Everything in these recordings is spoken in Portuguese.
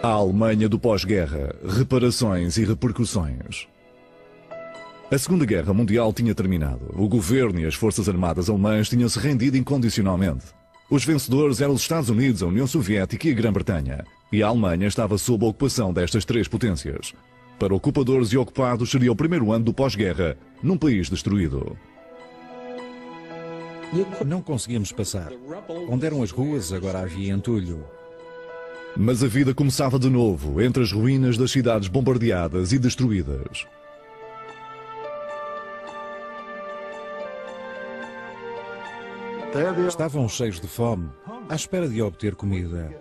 A Alemanha do pós-guerra, reparações e repercussões. A Segunda Guerra Mundial tinha terminado. O governo e as forças armadas alemãs tinham-se rendido incondicionalmente. Os vencedores eram os Estados Unidos, a União Soviética e a Grã-Bretanha. E a Alemanha estava sob a ocupação destas três potências. Para ocupadores e ocupados seria o primeiro ano do pós-guerra, num país destruído. Não conseguíamos passar. Onde eram as ruas, agora havia entulho. Mas a vida começava de novo, entre as ruínas das cidades bombardeadas e destruídas. Estavam cheios de fome, à espera de obter comida.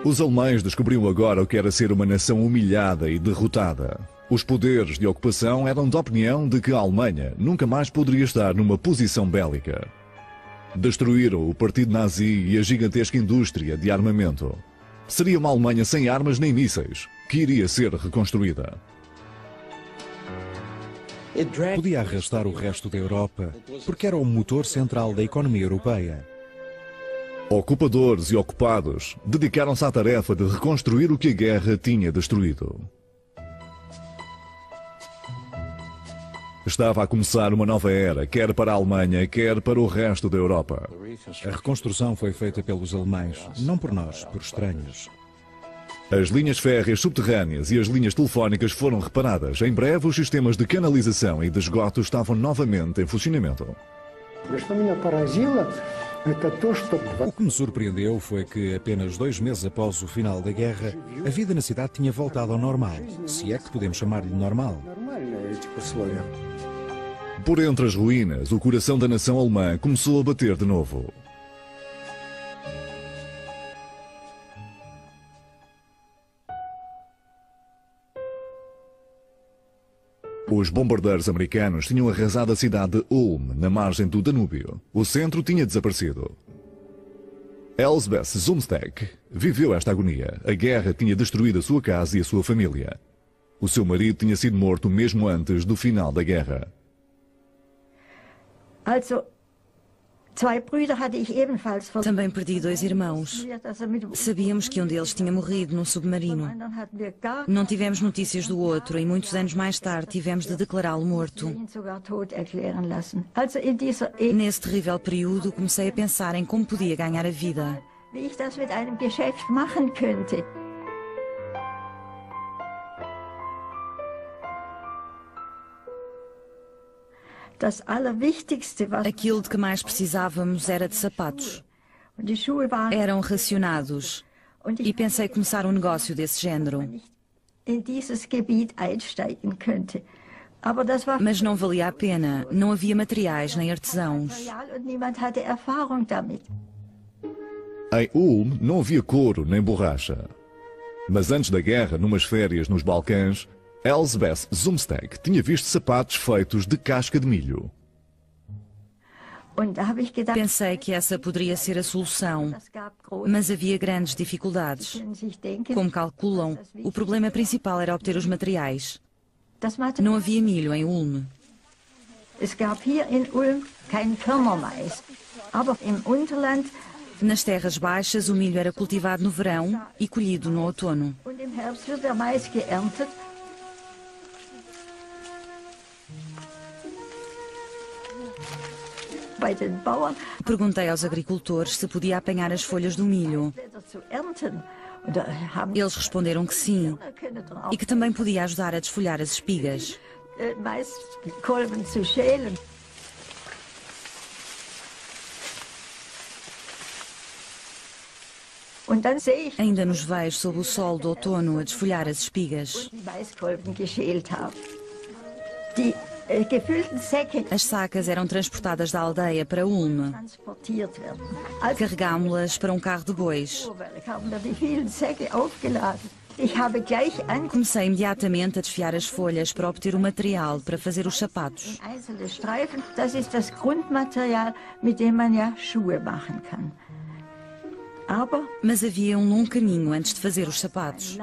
Os alemães descobriam agora o que era ser uma nação humilhada e derrotada. Os poderes de ocupação eram da opinião de que a Alemanha nunca mais poderia estar numa posição bélica. Destruíram o partido nazi e a gigantesca indústria de armamento. Seria uma Alemanha sem armas nem mísseis, que iria ser reconstruída. Podia arrastar o resto da Europa, porque era o motor central da economia europeia. Ocupadores e ocupados dedicaram-se à tarefa de reconstruir o que a guerra tinha destruído. Estava a começar uma nova era, quer para a Alemanha, quer para o resto da Europa. A reconstrução foi feita pelos alemães, não por nós, por estranhos. As linhas férreas subterrâneas e as linhas telefónicas foram reparadas. Em breve, os sistemas de canalização e de esgoto estavam novamente em funcionamento. O que me surpreendeu foi que apenas 2 meses após o final da guerra, a vida na cidade tinha voltado ao normal, se é que podemos chamar-lhe normal. Por entre as ruínas, o coração da nação alemã começou a bater de novo. Os bombardeiros americanos tinham arrasado a cidade de Ulm, na margem do Danúbio. O centro tinha desaparecido. Elsbeth Zumsteck viveu esta agonia. A guerra tinha destruído a sua casa e a sua família. O seu marido tinha sido morto mesmo antes do final da guerra. Também perdi 2 irmãos. Sabíamos que um deles tinha morrido num submarino. Não tivemos notícias do outro e muitos anos mais tarde tivemos de declará-lo morto. Nesse terrível período comecei a pensar em como podia ganhar a vida. Aquilo de que mais precisávamos era de sapatos. Eram racionados. E pensei começar um negócio desse género. Mas não valia a pena. Não havia materiais nem artesãos. Em Ulm não havia couro nem borracha. Mas antes da guerra, numas férias nos Balcãs, Elsbeth Zumsteck tinha visto sapatos feitos de casca de milho. Pensei que essa poderia ser a solução, mas havia grandes dificuldades. Como calculam, o problema principal era obter os materiais. Não havia milho em Ulm. Nas terras baixas, o milho era cultivado no verão e colhido no outono. Perguntei aos agricultores se podia apanhar as folhas do milho. Eles responderam que sim, e que também podia ajudar a desfolhar as espigas. Ainda nos vejo sob o sol do outono a desfolhar as espigas. As sacas eram transportadas da aldeia para Ulm. Carregámo-las para um carro de bois. Comecei imediatamente a desfiar as folhas para obter o material para fazer os sapatos. Mas havia um longo caminho antes de fazer os sapatos.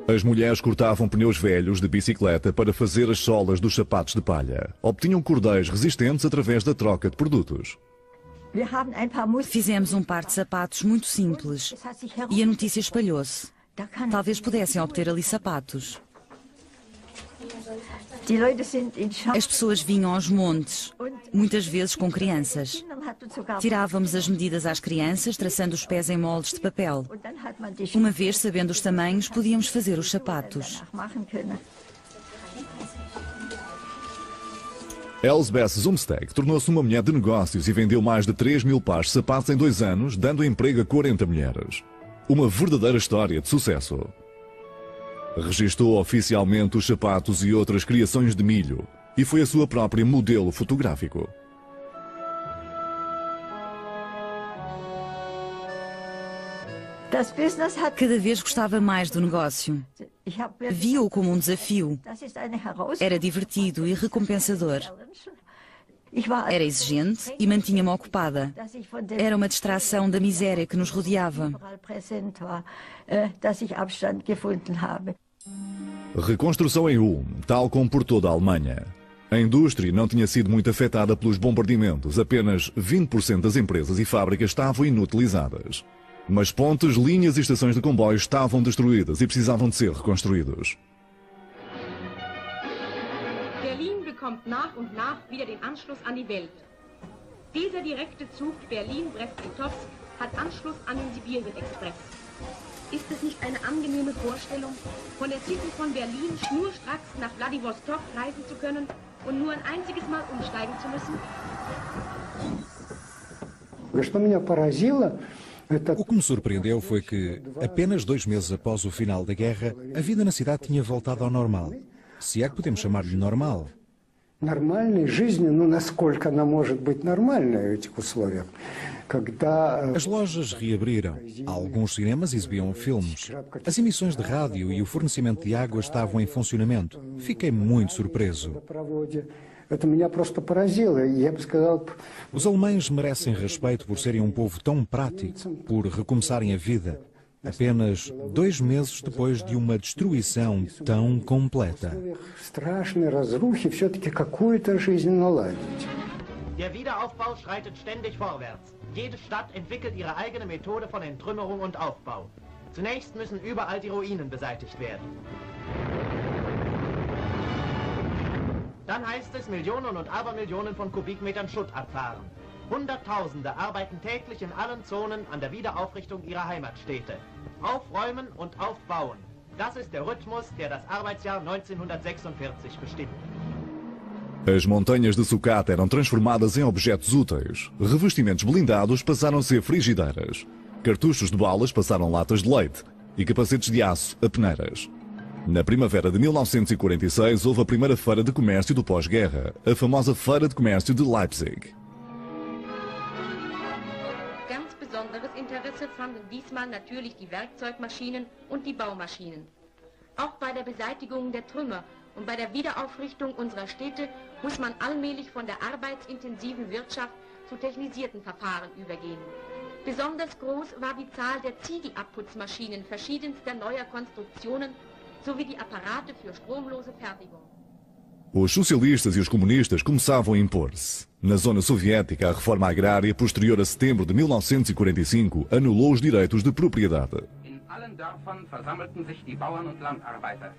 As mulheres cortavam pneus velhos de bicicleta para fazer as solas dos sapatos de palha. Obtinham cordéis resistentes através da troca de produtos. Fizemos um par de sapatos muito simples e a notícia espalhou-se. Talvez pudessem obter ali sapatos. As pessoas vinham aos montes, muitas vezes com crianças. Tirávamos as medidas às crianças, traçando os pés em moldes de papel. Uma vez sabendo os tamanhos, podíamos fazer os sapatos. Elsbeth Zumsteg tornou-se uma mulher de negócios e vendeu mais de 3.000 pares de sapatos em 2 anos, dando emprego a 40 mulheres. Uma verdadeira história de sucesso. Registou oficialmente os sapatos e outras criações de milho e foi a sua própria modelo fotográfico. Cada vez gostava mais do negócio. Via-o como um desafio. Era divertido e recompensador. Era exigente e mantinha-me ocupada. Era uma distração da miséria que nos rodeava. Reconstrução em Ulm, tal como por toda a Alemanha. A indústria não tinha sido muito afetada pelos bombardeamentos. Apenas 20% das empresas e fábricas estavam inutilizadas. Mas pontes, linhas e estações de comboios estavam destruídas e precisavam de ser reconstruídos. Berlin bekommt nach und nach wieder den Anschluss an die Welt. Dieser direkte Zug Berlin-Brest-Litovsk hat Anschluss an den Sibirien-Express. Ist es nicht eine angenehme Vorstellung, von der City von Berlin schnurstracks nach Wladiwostok reisen zu können und nur ein einziges Mal umsteigen zu müssen? O que me surpreendeu foi que, apenas 2 meses após o final da guerra, a vida na cidade tinha voltado ao normal. Se é que podemos chamar-lhe normal. As lojas reabriram. Alguns cinemas exibiam filmes. As emissões de rádio e o fornecimento de água estavam em funcionamento. Fiquei muito surpreso. Os alemães merecem respeito por serem um povo tão prático, por recomeçarem a vida, apenas 2 meses depois de uma destruição tão completa. Der Wiederaufbau schreitet ständig vorwärts. Jede Stadt entwickelt ihre eigene Methode von Entrümmerung und Aufbau. Zunächst müssen überall die Ruinen beseitigt werden. Dann heißt es, Millionen und Abermillionen von Kubikmetern Schutt abfahren. Hunderttausende arbeiten täglich in allen Zonen an der Wiederaufrichtung ihrer Heimatstädte. Aufräumen und aufbauen. Das ist der Rhythmus, der das Arbeitsjahr 1946 bestimmt. As montanhas de sucata eram transformadas em objetos úteis. Revestimentos blindados passaram a ser frigideiras. Cartuchos de balas passaram latas de leite. E capacetes de aço a peneiras. Na primavera de 1946 houve a primeira feira de comércio do pós-guerra, a famosa Feira de Comércio de Leipzig. Ganz besonderes Interesse fanden diesmal natürlich die Werkzeugmaschinen und die Baumaschinen. Auch bei der Beseitigung der Trümmer und bei der Wiederaufrichtung unserer Städte muss man allmählich von der arbeitsintensiven Wirtschaft zu technisierten Verfahren übergehen. Besonders groß war die Zahl der Ziegelabputzmaschinen verschiedenster neuer Konstruktionen sowie die Apparate für stromlose Fertigung. Os socialistas e os comunistas começavam a impor-se. Na zona soviética, a reforma agrária posterior a setembro de 1945 anulou os direitos de propriedade. In allen Dörfern versammelten sich die Bauern und Landarbeiter.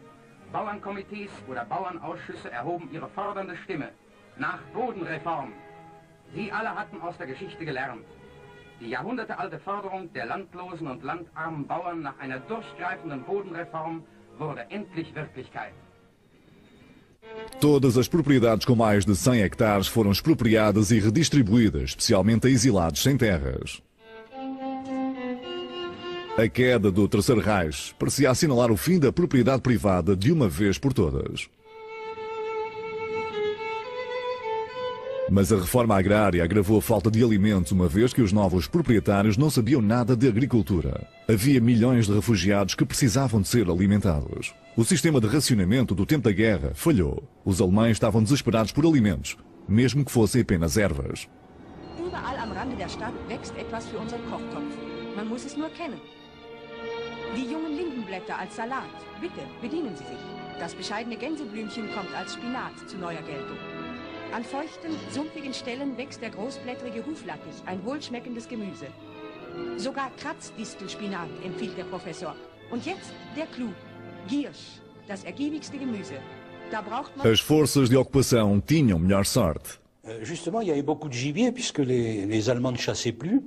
Bauernkomitees oder Bauernausschüsse erhoben ihre fordernde Stimme nach Bodenreform. Sie alle hatten aus der Geschichte gelernt. Die jahrhundertealte Forderung der landlosen und landarmen Bauern nach einer durchgreifenden Bodenreform wurde endlich Wirklichkeit. Todas as propriedades com mais de 100 hectares foram expropriadas e redistribuídas, especialmente a exilados sem terras. A queda do Terceiro Reich parecia assinalar o fim da propriedade privada de uma vez por todas. Mas a reforma agrária agravou a falta de alimentos, uma vez que os novos proprietários não sabiam nada de agricultura. Havia milhões de refugiados que precisavam de ser alimentados. O sistema de racionamento do tempo da guerra falhou. Os alemães estavam desesperados por alimentos, mesmo que fossem apenas ervas. Überall am Rande der Stadt wächst etwas für unseren Kochtopf. Man muss es nur kennen. Die jungen Lindenblätter als Salat. Bitte, bedienen Sie sich. Das bescheidene Gänseblümchen kommt als Spinat zu neuer Geltung. An feuchten, sumpfigen Stellen wächst der großblättrige Huflattich, ein wohlschmeckendes Gemüse. Sogar Kratzdistelspinat empfiehlt der Professor. Und jetzt der Clou, Giersch, das ergiebigste Gemüse. Da braucht man... As forças de ocupação tinham melhor sorte. Justement, il y avait beaucoup de gibier puisque les Allemands ne chassaient plus.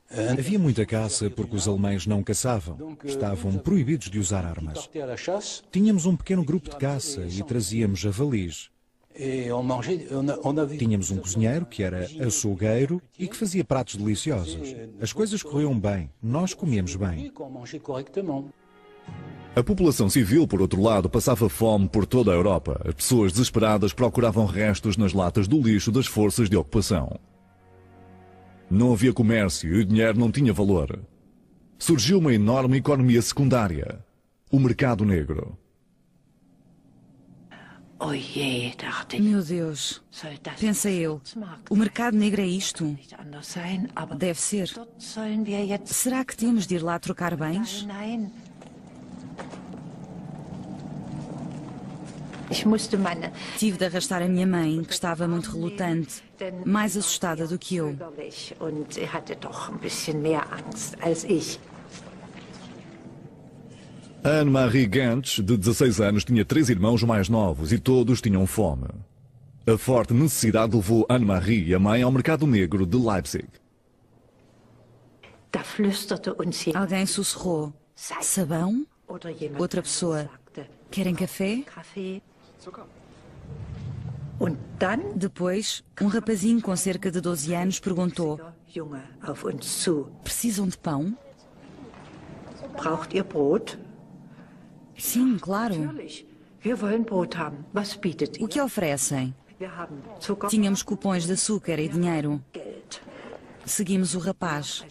Havia muita caça porque os alemães não caçavam. Estavam proibidos de usar armas. Tínhamos um pequeno grupo de caça e trazíamos javalis. Tínhamos um cozinheiro que era açougueiro e que fazia pratos deliciosos. As coisas corriam bem, nós comíamos bem. A população civil, por outro lado, passava fome por toda a Europa. As pessoas desesperadas procuravam restos nas latas do lixo das forças de ocupação. Não havia comércio e o dinheiro não tinha valor. Surgiu uma enorme economia secundária, o mercado negro. Meu Deus, pensei eu, o mercado negro é isto? Deve ser. Será que temos de ir lá trocar bens? Tive de arrastar a minha mãe, que estava muito relutante, mais assustada do que eu. Anne-Marie Gantz, de 16 anos, tinha 3 irmãos mais novos e todos tinham fome. A forte necessidade levou Anne-Marie e a mãe ao mercado negro de Leipzig. Alguém sussurrou, sabão? Outra pessoa, querem café? Depois, um rapazinho com cerca de 12 anos perguntou, precisam de pão? Sim, claro. O que oferecem? Tínhamos cupons de açúcar e dinheiro. Seguimos o rapaz.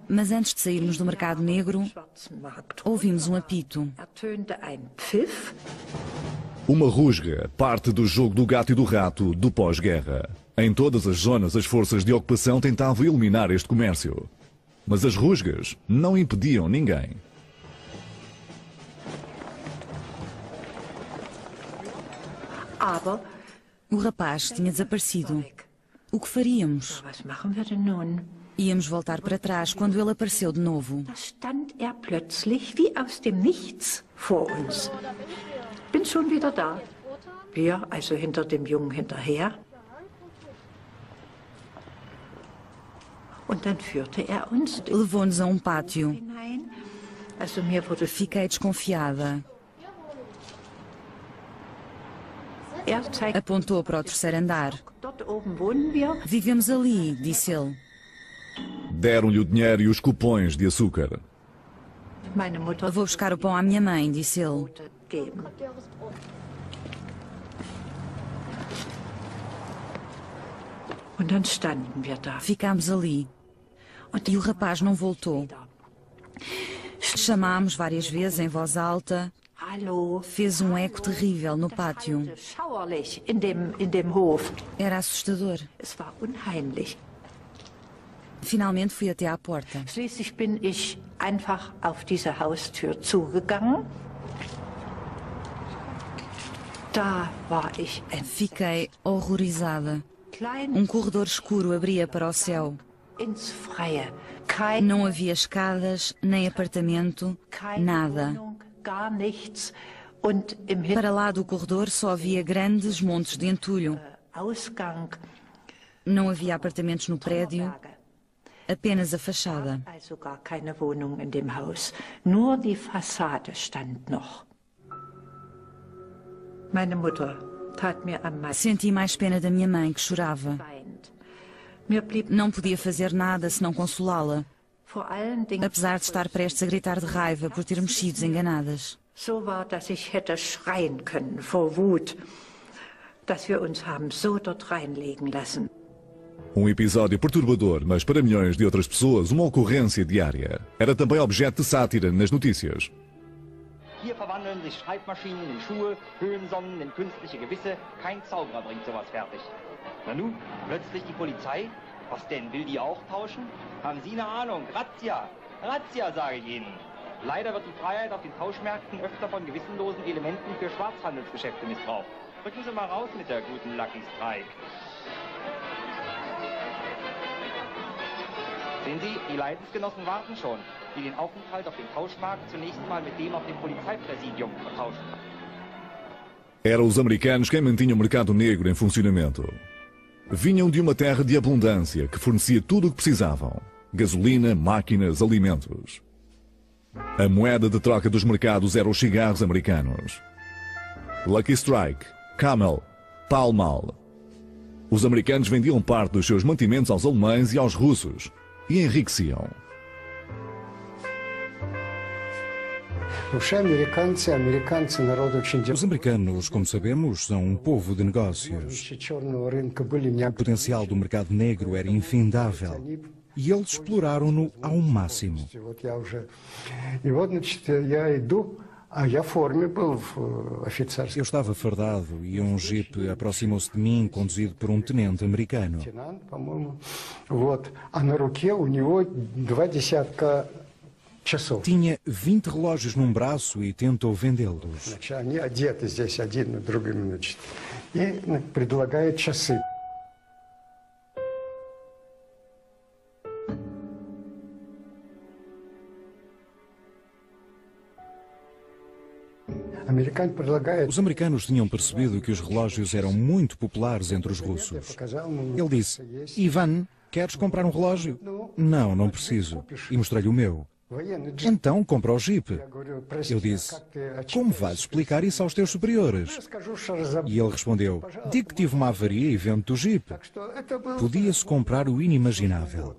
Mas antes de sairmos do mercado negro, ouvimos um apito. Uma rusga, parte do jogo do gato e do rato do pós-guerra. Em todas as zonas, as forças de ocupação tentavam eliminar este comércio. Mas as rusgas não impediam ninguém. O rapaz tinha desaparecido. O que faríamos? Íamos voltar para trás quando ele apareceu de novo. Bin schon wieder da. Wir, also hinter dem Jungen hinterher. Und dann führte uns Levou-nos a um pátio. hinein. Also mir wurde Fiquei desconfiada. zeigte, Apontou para o terceiro andar. dort oben wohnen wir. Vivemos ali, disse ele. Deram-lhe o dinheiro e os cupons de açúcar. Meine Mutter Vou buscar o pão à minha mãe, disse ele. geben. Und dann standen wir da. Ficámos ali. E o rapaz não voltou. Chamámos várias vezes em voz alta. Hallo. Fez um eco terrível no pátio. Schauerlich in dem Hof. Era assustador. Es war unheimlich. Finalmente fui até à porta. Schließlich bin ich einfach auf diese Haustür zugegangen. Da war ich Fiquei horrorizada. klein Corredor escuro abria para o céu. ins Freie. Keine Não havia escadas, nem apartamento, nada. Wohnung, gar nichts. Und im Para lá do corredor só havia grandes montes de entulho. Ausgang Não havia apartamentos no prédio, apenas a fachada. also gar keine Wohnung in dem Haus. Nur die Fassade stand noch. Meine Mutter tat mir am meisten Senti mais pena da minha mãe, que chorava. leid. Mir blieb Não podia fazer nada senão consolá-la, vor allen Dingen apesar de estar prestes a gritar de raiva por termos sido enganadas. so war, dass ich hätte schreien können vor Wut, dass wir uns haben so dort reinlegen lassen. Episódio perturbador, mas para milhões de outras pessoas, uma ocorrência diária. Era também objeto de sátira nas notícias. Hier verwandeln sich Schreibmaschinen in Schuhe, Höhensonnen in künstliche Gewisse. Kein Zauberer bringt sowas fertig. Na nun, plötzlich die Polizei. Was denn, will die auch tauschen? Haben Sie eine Ahnung? Razzia! Razzia, sage ich Ihnen. Leider wird die Freiheit auf den Tauschmärkten öfter von gewissenlosen Elementen für Schwarzhandelsgeschäfte missbraucht. Rücken Sie mal raus mit der guten Lucky Strike. Sehen Sie, die Leidensgenossen warten schon, die den Aufenthalt auf dem Tauschmarkt zunächst mal mit dem auf dem Polizeipräsidium vertauschen. Eram os americanos quem mantinham o mercado negro em funcionamento. Vinham de uma terra de abundância que fornecia tudo o que precisavam: gasolina, máquinas, alimentos. A moeda de troca dos mercados eram os cigarros americanos. Lucky Strike, Camel, Pall Mall. Os americanos vendiam parte dos seus mantimentos aos alemães e aos russos e enriqueciam. Os americanos, como sabemos, são um povo de negócios. O potencial do mercado negro era infindável e eles exploraram-no ao máximo. Eu estava fardado e um jipe aproximou-se de mim, conduzido por um tenente americano. Tinha 20 relógios num braço e tentou vendê-los. Os americanos tinham percebido que os relógios eram muito populares entre os russos. Ele disse: Ivan, queres comprar um relógio? Não, não preciso. E mostrei-lhe o meu. Então compra o Jeep. Eu disse: como vais explicar isso aos teus superiores? E ele respondeu: digo que tive uma avaria e vendo-te o Jeep. Podia-se comprar o inimaginável.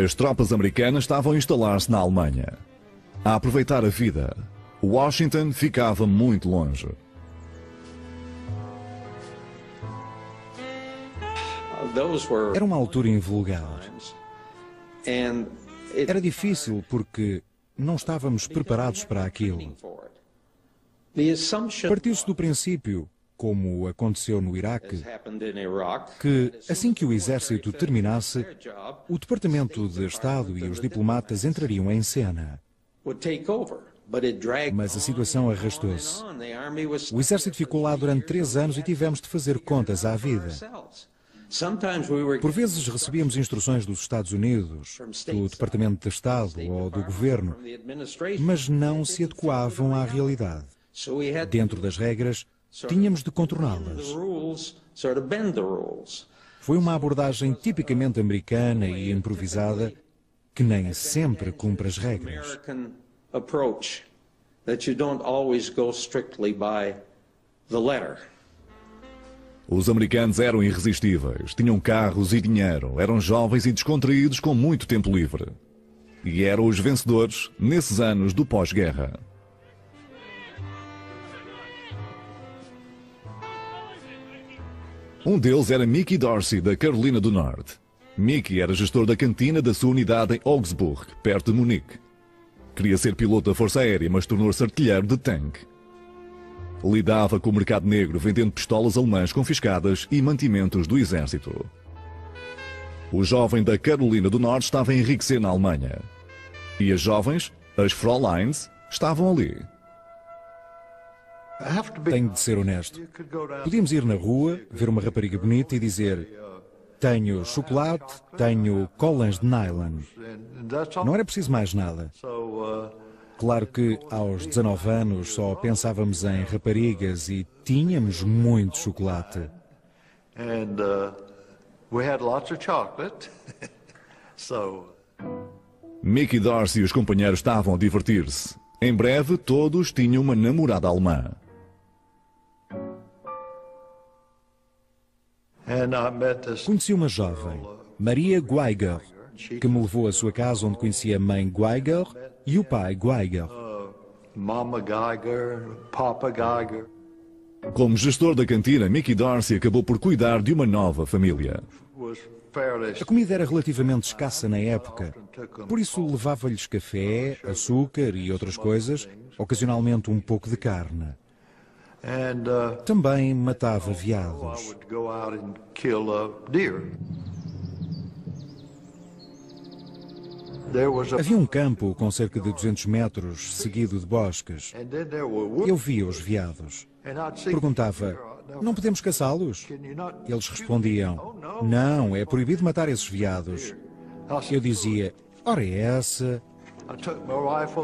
As tropas americanas estavam a instalar-se na Alemanha. A aproveitar a vida, Washington ficava muito longe. Era uma altura invulgar. Era difícil porque não estávamos preparados para aquilo. Partiu-se do princípio, como aconteceu no Iraque, que assim que o exército terminasse, o Departamento de Estado e os diplomatas entrariam em cena. Mas a situação arrastou-se. O exército ficou lá durante 3 anos e tivemos de fazer contas à vida. Por vezes recebíamos instruções dos Estados Unidos, do Departamento de Estado ou do Governo, mas não se adequavam à realidade. Dentro das regras, tínhamos de contorná-las. Foi uma abordagem tipicamente americana e improvisada, que nem sempre cumpre as regras. Os americanos eram irresistíveis, tinham carros e dinheiro, eram jovens e descontraídos com muito tempo livre. E eram os vencedores nesses anos do pós-guerra. Um deles era Mickey Dorsey, da Carolina do Norte. Mickey era gestor da cantina da sua unidade em Augsburg, perto de Munique. Queria ser piloto da Força Aérea, mas tornou-se artilheiro de tanque. Lidava com o mercado negro, vendendo pistolas alemãs confiscadas e mantimentos do exército. O jovem da Carolina do Norte estava a enriquecer na Alemanha. E as jovens, as Fräuleins, estavam ali. Tenho de ser honesto. Podíamos ir na rua, ver uma rapariga bonita e dizer: tenho chocolate, tenho colãs de nylon. Não era preciso mais nada. Claro que aos 19 anos só pensávamos em raparigas e tínhamos muito chocolate. Mickey Dorsey e os companheiros estavam a divertir-se. Em breve, todos tinham uma namorada alemã. Conheci uma jovem, Maria Geiger, que me levou à sua casa, onde conheci a mãe Geiger e o pai Geiger. Como gestor da cantina, Mickey Dorsey acabou por cuidar de uma nova família. A comida era relativamente escassa na época, por isso levava-lhes café, açúcar e outras coisas, ocasionalmente um pouco de carne. Também matava veados. Havia um campo com cerca de 200 metros, seguido de bosques. Eu via os veados. Perguntava, não podemos caçá-los? Eles respondiam, não, é proibido matar esses veados. Eu dizia, ora é essa.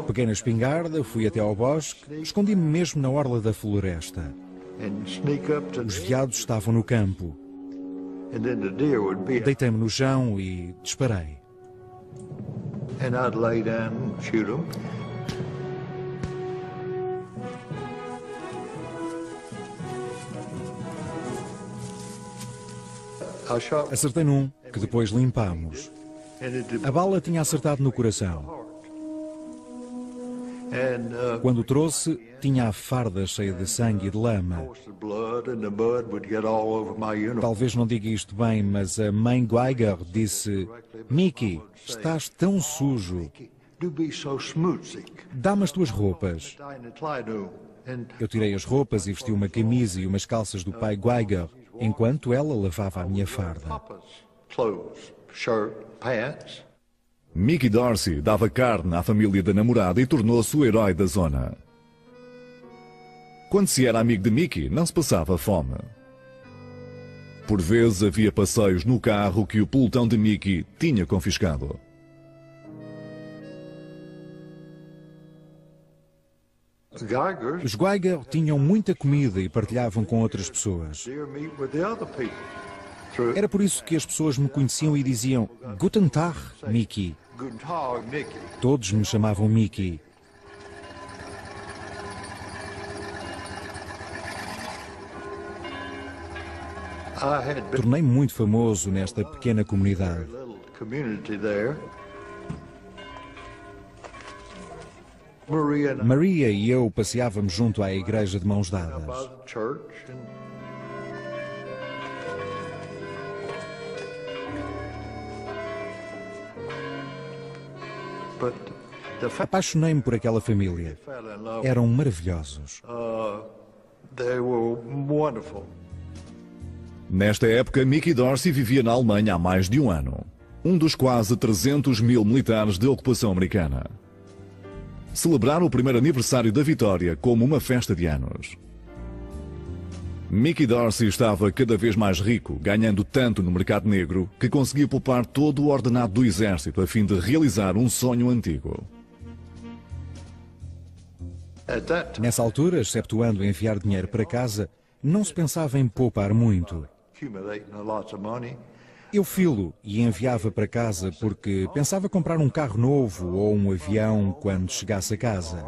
Peguei na espingarda, fui até ao bosque, escondi-me mesmo na orla da floresta. Os veados estavam no campo. Deitei-me no chão e disparei. Acertei num, que depois limpámos. A bala tinha acertado no coração. Quando o trouxe, tinha a farda cheia de sangue e de lama. Talvez não diga isto bem, mas a mãe Geiger disse, Mickey, estás tão sujo. Dá-me as tuas roupas. Eu tirei as roupas e vesti uma camisa e umas calças do pai Geiger, enquanto ela lavava a minha farda. Mickey Dorsey dava carne à família da namorada e tornou-se o herói da zona. Quando se era amigo de Mickey, não se passava fome. Por vezes havia passeios no carro que o pelotão de Mickey tinha confiscado. Os Geiger tinham muita comida e partilhavam com outras pessoas. Era por isso que as pessoas me conheciam e diziam Guten Tag, Mickey. Todos me chamavam Mickey. Tornei-me muito famoso nesta pequena comunidade. Maria e eu passeávamos junto à igreja de mãos dadas. Apaixonei-me por aquela família. Eram maravilhosos. Nesta época, Mickey Dorsey vivia na Alemanha há mais de um ano. Um dos quase 300 mil militares de ocupação americana. Celebraram o primeiro aniversário da vitória como uma festa de anos. Mickey Dorsey estava cada vez mais rico, ganhando tanto no mercado negro que conseguia poupar todo o ordenado do exército a fim de realizar um sonho antigo. Nessa altura, exceptuando enviar dinheiro para casa, não se pensava em poupar muito. Eu filo e enviava para casa porque pensava comprar um carro novo ou um avião quando chegasse a casa.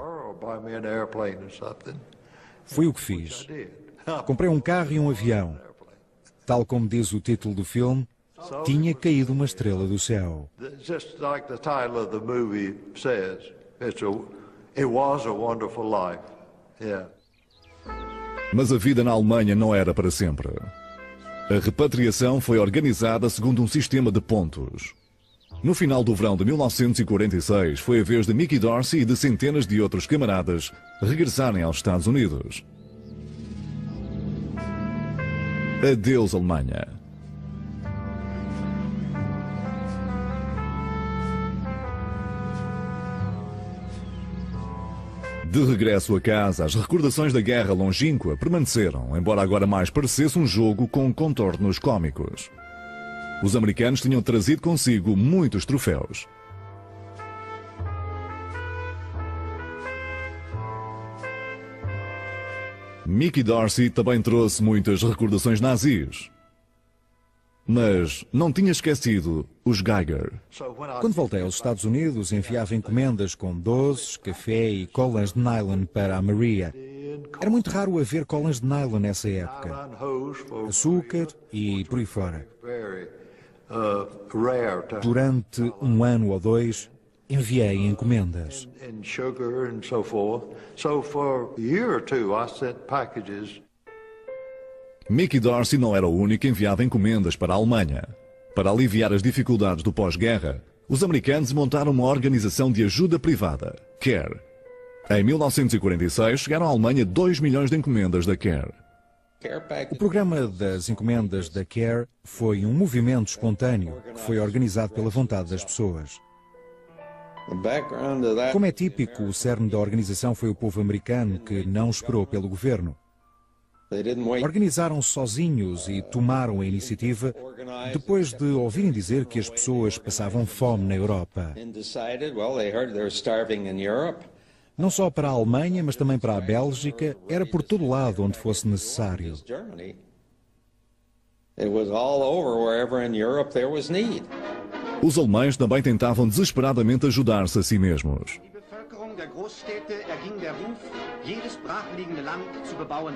Foi o que fiz. Comprei um carro e um avião. Tal como diz o título do filme, tinha caído uma estrela do céu. Mas a vida na Alemanha não era para sempre. A repatriação foi organizada segundo um sistema de pontos. No final do verão de 1946, foi a vez de Mickey Dorsey e de centenas de outros camaradas regressarem aos Estados Unidos. Adeus, Alemanha. De regresso a casa, as recordações da guerra longínqua permaneceram, embora agora mais parecesse um jogo com contornos cômicos. Os americanos tinham trazido consigo muitos troféus. Mickey Dorsey também trouxe muitas recordações nazis. Mas não tinha esquecido os Geiger. Quando voltei aos Estados Unidos, enviava encomendas com doces, café e colas de nylon para a Maria. Era muito raro haver colas de nylon nessa época. Açúcar e por aí fora. Durante um ano ou dois, enviei encomendas. Mickey Dorsey não era o único que enviava encomendas para a Alemanha. Para aliviar as dificuldades do pós-guerra, os americanos montaram uma organização de ajuda privada, CARE. Em 1946, chegaram à Alemanha 2 milhões de encomendas da CARE. O programa das encomendas da CARE foi um movimento espontâneo que foi organizado pela vontade das pessoas. Como é típico, o cerne da organização foi o povo americano, que não esperou pelo governo. Organizaram-se sozinhos e tomaram a iniciativa depois de ouvirem dizer que as pessoas passavam fome na Europa. Não só para a Alemanha, mas também para a Bélgica, era por todo lado onde fosse necessário. Os alemães também tentavam desesperadamente ajudar-se a si mesmos. Der Großstädte erging der Ruf, jedes brachliegende Land zu bebauen.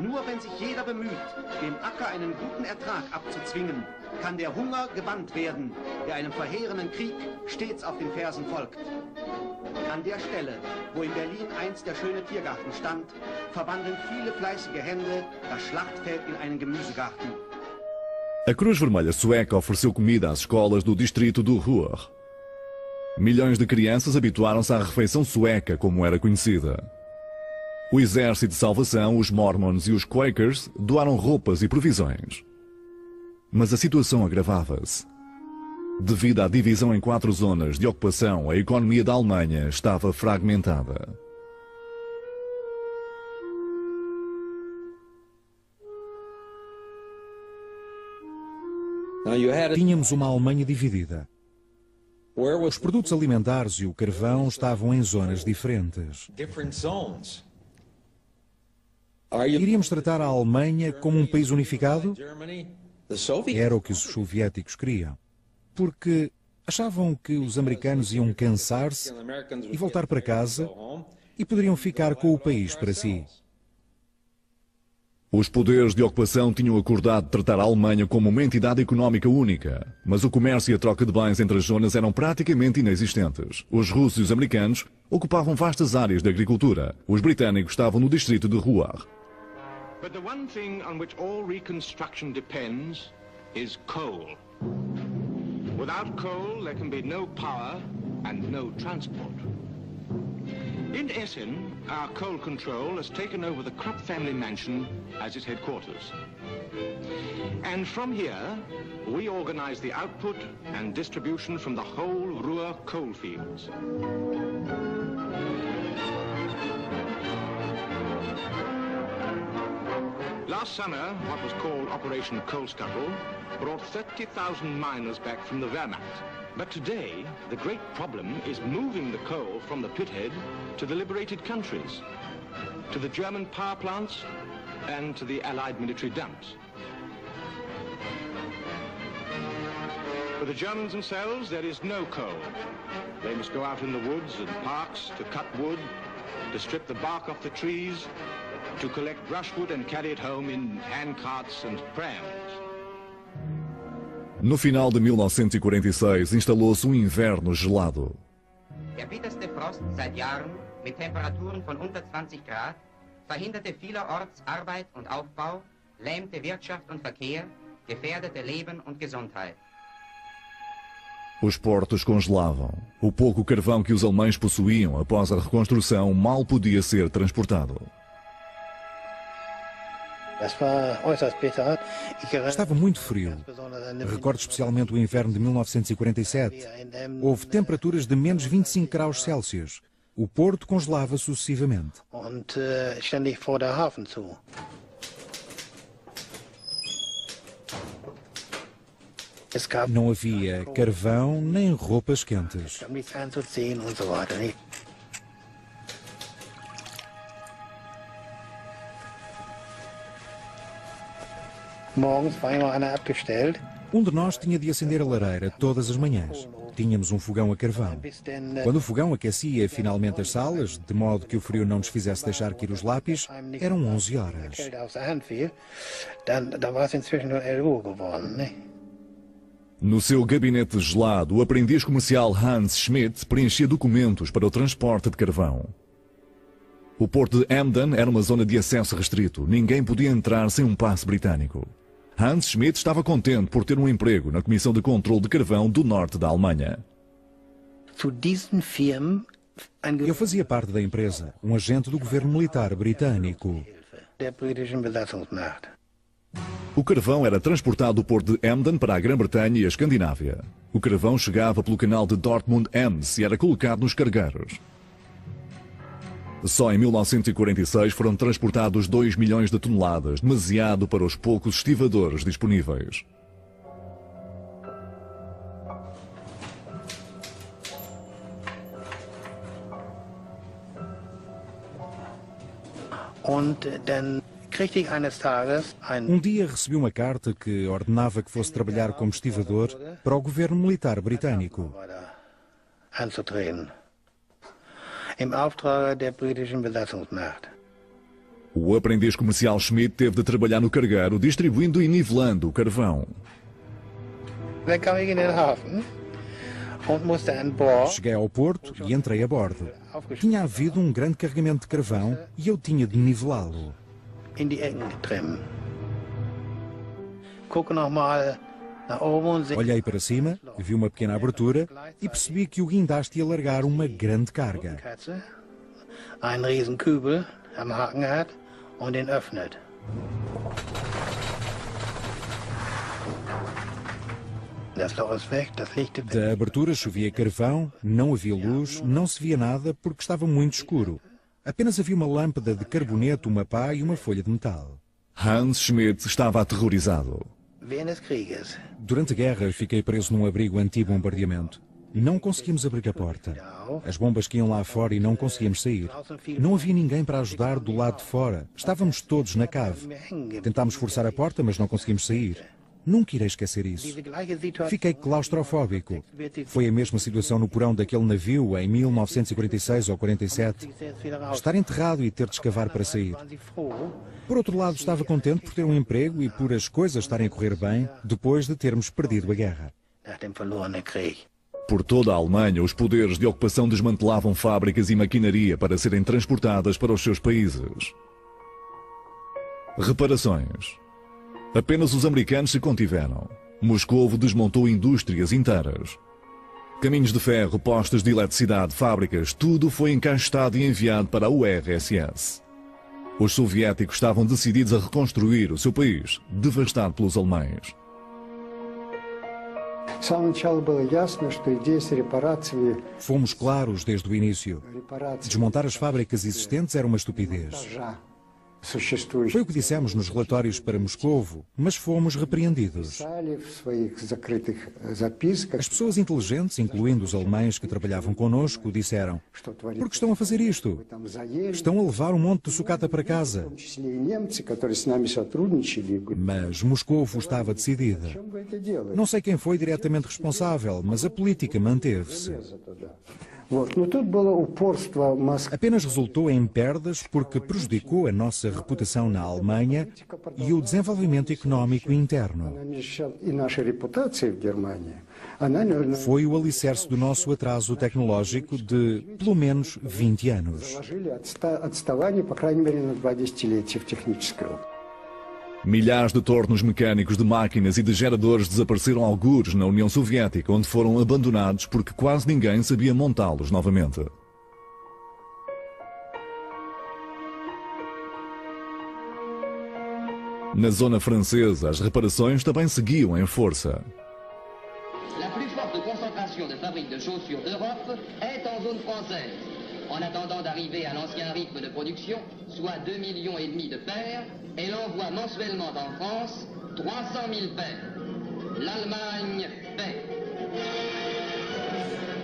Nur wenn sich jeder bemüht, dem Acker einen guten Ertrag abzuzwingen, kann der Hunger gebannt werden, der einem verheerenden Krieg stets auf den Fersen folgt. An der Stelle, wo in Berlin einst der schöne Tiergarten stand, verwandeln viele fleißige Hände das Schlachtfeld in einen Gemüsegarten. A Cruz Vermelha Sueca ofereceu comida às escolas do distrito do Ruhr. Milhões de crianças habituaram-se à refeição sueca, como era conhecida. O Exército de Salvação, os Mormons e os Quakers doaram roupas e provisões. Mas a situação agravava-se. Devido à divisão em 4 zonas de ocupação, a economia da Alemanha estava fragmentada. Tínhamos uma Alemanha dividida. Os produtos alimentares e o carvão estavam em zonas diferentes. Iríamos tratar a Alemanha como um país unificado? Era o que os soviéticos queriam. Porque achavam que os americanos iam cansar-se e voltar para casa e poderiam ficar com o país para si. Os poderes de ocupação tinham acordado tratar a Alemanha como uma entidade económica única, mas o comércio e a troca de bens entre as zonas eram praticamente inexistentes. Os russos e os americanos ocupavam vastas áreas de agricultura. Os britânicos estavam no distrito de Ruhr. But the one thing on which all reconstruction depends is coal. Without coal, there can be no power and no transport. In Essen, our coal control has taken over the Krupp family mansion as its headquarters. And from here, we organize the output and distribution from the whole Ruhr coal fields. Last summer, what was called Operation Coal Scuttle brought 30,000 miners back from the Wehrmacht. But today, the great problem is moving the coal from the pithead to the liberated countries, to the German power plants and to the Allied military dumps. For the Germans themselves, there is no coal. They must go out in the woods and parks to cut wood, to strip the bark off the trees, to collect brushwood and carry it home in handcarts and prams. No final de 1946, instalou-se um inverno gelado. Der bitterste Frost seit Jahren, mit Temperaturen von unter 20 Grad, verhinderte vielerorts Arbeit und Aufbau, lähmte Wirtschaft und Verkehr, gefährdete Leben und Gesundheit. Os portos congelavam. O pouco carvão que os alemães possuíam após a reconstrução mal podia ser transportado. Estava muito frio. Recordo especialmente o inverno de 1947. Houve temperaturas de menos 25 graus Celsius. O porto congelava sucessivamente. Não havia carvão nem roupas quentes. Um de nós tinha de acender a lareira todas as manhãs. Tínhamos um fogão a carvão. Quando o fogão aquecia finalmente as salas, de modo que o frio não nos fizesse deixar cair os lápis, eram 11 horas. No seu gabinete gelado, o aprendiz comercial Hans Schmidt preenchia documentos para o transporte de carvão. O porto de Emden era uma zona de acesso restrito. Ninguém podia entrar sem um passe britânico. Hans Schmidt estava contente por ter um emprego na Comissão de Controlo de Carvão do norte da Alemanha. Eu fazia parte da empresa, um agente do governo militar britânico. O carvão era transportado do porto de Emden para a Grã-Bretanha e a Escandinávia. O carvão chegava pelo canal de Dortmund-Ems e era colocado nos cargueiros. Só em 1946 foram transportados 2 milhões de toneladas, demasiado para os poucos estivadores disponíveis. Um dia recebi uma carta que ordenava que fosse trabalhar como estivador para o governo militar britânico. O aprendiz comercial Schmidt teve de trabalhar no cargueiro, distribuindo e nivelando o carvão. Cheguei ao porto e entrei a bordo. Tinha havido um grande carregamento de carvão e eu tinha de nivelá-lo. Olhei para cima, vi uma pequena abertura e percebi que o guindaste ia largar uma grande carga. Da abertura chovia carvão, não havia luz, não se via nada porque estava muito escuro. Apenas havia uma lâmpada de carboneto, uma pá e uma folha de metal. Hans Schmidt estava aterrorizado. Durante a guerra fiquei preso num abrigo anti-bombardeamento. Não conseguimos abrir a porta. As bombas que iam lá fora e não conseguíamos sair. Não havia ninguém para ajudar do lado de fora. Estávamos todos na cave. Tentámos forçar a porta, mas não conseguimos sair. Nunca irei esquecer isso. Fiquei claustrofóbico. Foi a mesma situação no porão daquele navio em 1946 ou 47. Estar enterrado e ter de escavar para sair. Por outro lado, estava contente por ter um emprego e por as coisas estarem a correr bem depois de termos perdido a guerra. Por toda a Alemanha, os poderes de ocupação desmantelavam fábricas e maquinaria para serem transportadas para os seus países. Reparações. Apenas os americanos se contiveram. Moscovo desmontou indústrias inteiras. Caminhos de ferro, postes de eletricidade, fábricas, tudo foi encaixotado e enviado para a URSS. Os soviéticos estavam decididos a reconstruir o seu país, devastado pelos alemães. Fomos claros desde o início. Desmontar as fábricas existentes era uma estupidez. Foi o que dissemos nos relatórios para Moscovo, mas fomos repreendidos. As pessoas inteligentes, incluindo os alemães que trabalhavam connosco, disseram: por que estão a fazer isto? Estão a levar um monte de sucata para casa. Mas Moscovo estava decidida. Não sei quem foi diretamente responsável, mas a política manteve-se. Apenas resultou em perdas porque prejudicou a nossa reputação na Alemanha e o desenvolvimento económico interno. Foi o alicerce do nosso atraso tecnológico de, pelo menos, 20 anos. Milhares de tornos mecânicos de máquinas e de geradores desapareceram algures na União Soviética, onde foram abandonados porque quase ninguém sabia montá-los novamente. Na zona francesa, as reparações também seguiam em força. La plus forte concentration de fabriques de chaussures d'Europe est en zone française. En attendant d'arriver à l'ancien rythme de production, soit 2,5 millions de paires, elle envoie mensuellement en France 300 000 paires. L'Allemagne paie.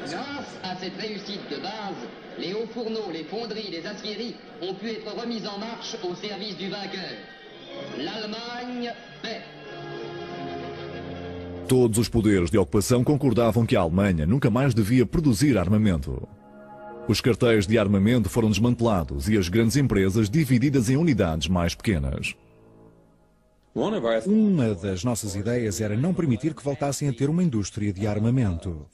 Grâce à cette réussite de base, les hauts fourneaux, les fonderies, les aciéries ont pu être remis en marche au service du vainqueur. L'Allemagne paie. Todos os poderes de ocupação concordavam que a Alemanha nunca mais devia produzir armamento. Os cartéis de armamento foram desmantelados e as grandes empresas divididas em unidades mais pequenas. Uma das nossas ideias era não permitir que voltassem a ter uma indústria de armamento.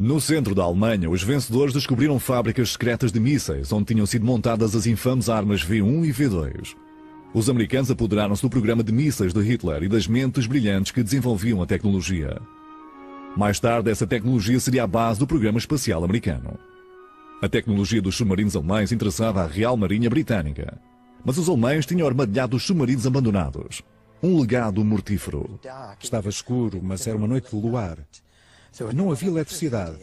No centro da Alemanha, os vencedores descobriram fábricas secretas de mísseis, onde tinham sido montadas as infames armas V1 e V2. Os americanos apoderaram-se do programa de mísseis de Hitler e das mentes brilhantes que desenvolviam a tecnologia. Mais tarde, essa tecnologia seria a base do programa espacial americano. A tecnologia dos submarinos alemães interessava a Real Marinha Britânica. Mas os alemães tinham armadilhado os submarinos abandonados. Um legado mortífero. Estava escuro, mas era uma noite de luar. Não havia eletricidade.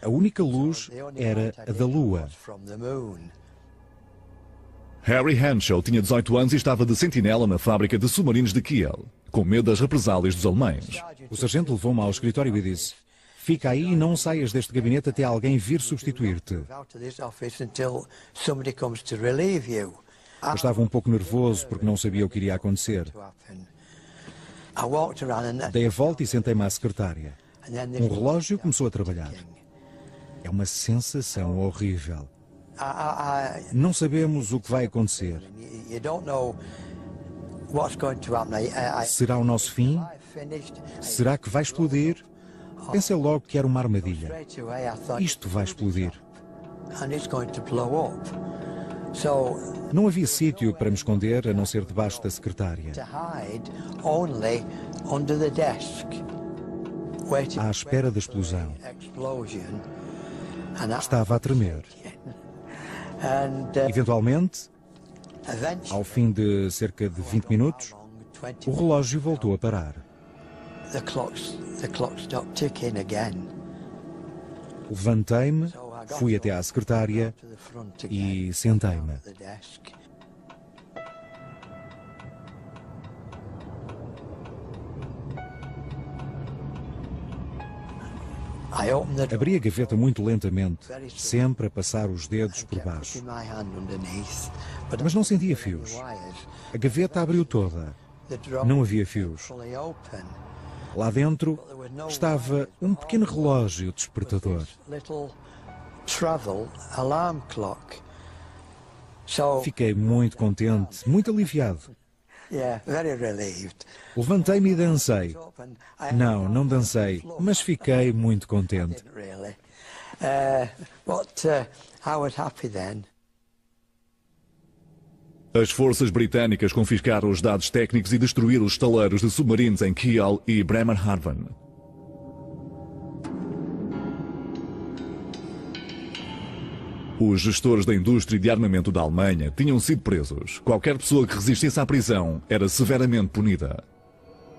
A única luz era a da lua. Harry Henschel tinha 18 anos e estava de sentinela na fábrica de submarinos de Kiel, com medo das represálias dos alemães. O sargento levou-me ao escritório e disse: fica aí e não saias deste gabinete até alguém vir substituir-te. Eu estava um pouco nervoso porque não sabia o que iria acontecer. Dei a volta e sentei-me à secretária. Um relógio começou a trabalhar. É uma sensação horrível. Não sabemos o que vai acontecer. Será o nosso fim? Será que vai explodir? Pensei logo que era uma armadilha. Isto vai explodir. Não havia sítio para me esconder a não ser debaixo da secretária. À espera da explosão. Estava a tremer. Eventualmente, ao fim de cerca de 20 minutos, o relógio voltou a parar. Levantei-me, fui até à secretária e sentei-me. Abri a gaveta muito lentamente, sempre a passar os dedos por baixo. Mas não sentia fios. A gaveta abriu toda. Não havia fios. Lá dentro estava um pequeno relógio despertador. Fiquei muito contente, muito aliviado. Levantei-me e dancei. Não dancei, mas fiquei muito contente. As forças britânicas confiscaram os dados técnicos e destruíram os estaleiros de submarinos em Kiel e Bremerhaven. Os gestores da indústria de armamento da Alemanha tinham sido presos. Qualquer pessoa que resistisse à prisão era severamente punida.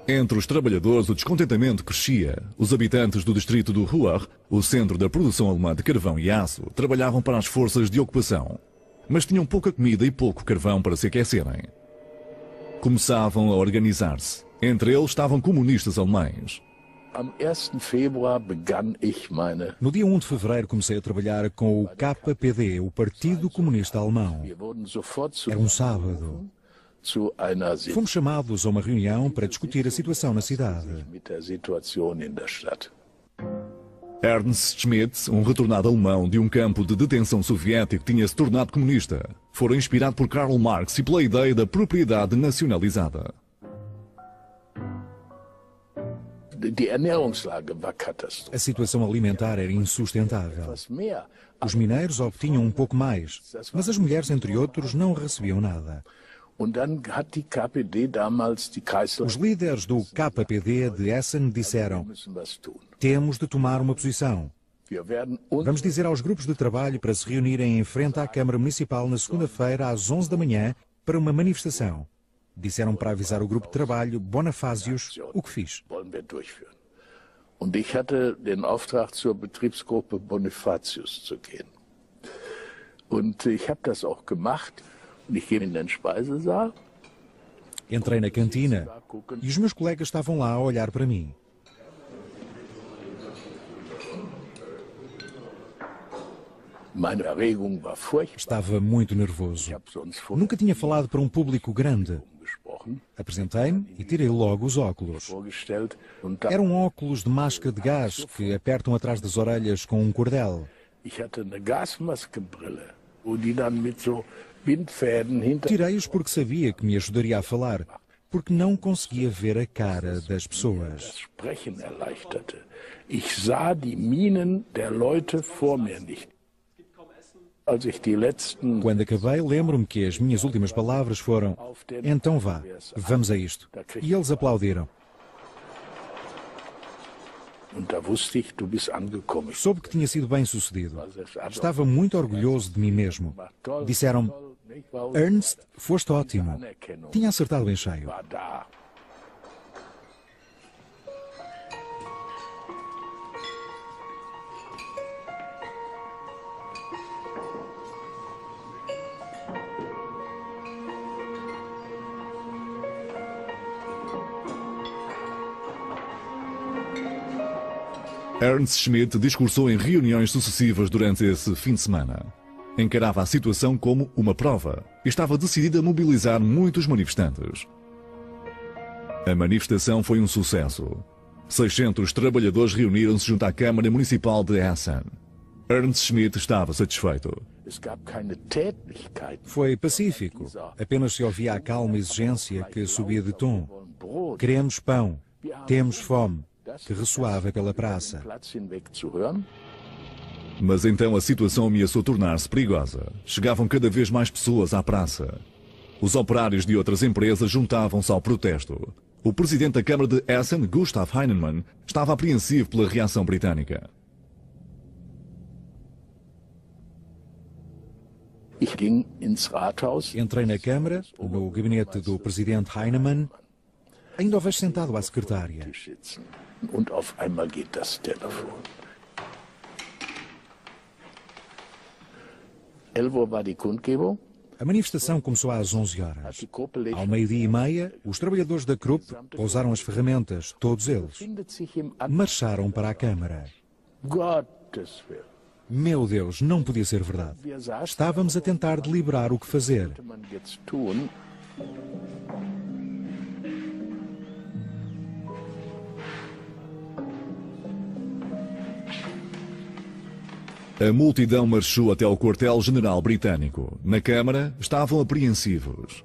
Entre os trabalhadores, o descontentamento crescia. Os habitantes do distrito do Ruhr, o centro da produção alemã de carvão e aço, trabalhavam para as forças de ocupação. Mas tinham pouca comida e pouco carvão para se aquecerem. Começavam a organizar-se. Entre eles estavam comunistas alemães. No dia 1 de fevereiro comecei a trabalhar com o KPD, o Partido Comunista Alemão. Era um sábado. Fomos chamados a uma reunião para discutir a situação na cidade. Ernst Schmidt, um retornado alemão de um campo de detenção soviético, tinha-se tornado comunista. Fora inspirado por Karl Marx e pela ideia da propriedade nacionalizada. A situação alimentar era insustentável. Os mineiros obtinham um pouco mais, mas as mulheres, entre outros, não recebiam nada. Os líderes do KPD de Essen disseram: temos de tomar uma posição. Vamos dizer aos grupos de trabalho para se reunirem em frente à Câmara Municipal na segunda-feira às 11 da manhã para uma manifestação. Disseram para avisar o grupo de trabalho Bonafásios, o que fiz. Und ich hatte den Auftrag, zur Betriebsgruppe Bonifatius zu gehen. Und ich habe das auch gemacht. Und ich gehe in den Speisesaal. Entrei na cantina e os meus colegas estavam lá a olhar para mim. Meine Erregung war furchtbar. Estava muito nervoso. Nunca tinha falado para um público grande. Apresentei-me e tirei logo os óculos. Eram óculos de máscara de gás que apertam atrás das orelhas com um cordel. Tirei-os porque sabia que me ajudaria a falar, porque não conseguia ver a cara das pessoas. Quando acabei, lembro-me que as minhas últimas palavras foram: então vá, vamos a isto. E eles aplaudiram. Soube que tinha sido bem sucedido. Estava muito orgulhoso de mim mesmo. Disseram-me: Ernst, foste ótimo. Tinha acertado em cheio. Ernst Schmidt discursou em reuniões sucessivas durante esse fim de semana. Encarava a situação como uma prova e estava decidido a mobilizar muitos manifestantes. A manifestação foi um sucesso. 600 trabalhadores reuniram-se junto à Câmara Municipal de Essen. Ernst Schmidt estava satisfeito. Foi pacífico. Apenas se ouvia a calma exigência que subia de tom. Queremos pão. Temos fome. Que ressoava pela praça. Mas então a situação ameaçou tornar-se perigosa. Chegavam cada vez mais pessoas à praça. Os operários de outras empresas juntavam-se ao protesto. O presidente da Câmara de Essen, Gustav Heinemann, estava apreensivo pela reação britânica. Entrei na Câmara, no gabinete do presidente Heinemann. Ainda o vejo sentado à secretária. Und auf einmal geht das Telefon. 11 Uhr war die Kundgebung. A manifestação começou às 11 horas. Ao meio-dia e meia, os trabalhadores da Krupp pousaram as ferramentas, todos eles. Marcharam para a Câmara. Meu Deus, não podia ser verdade. Estávamos a tentar deliberar o que fazer. A multidão marchou até ao quartel-general britânico. Na Câmara estavam apreensivos.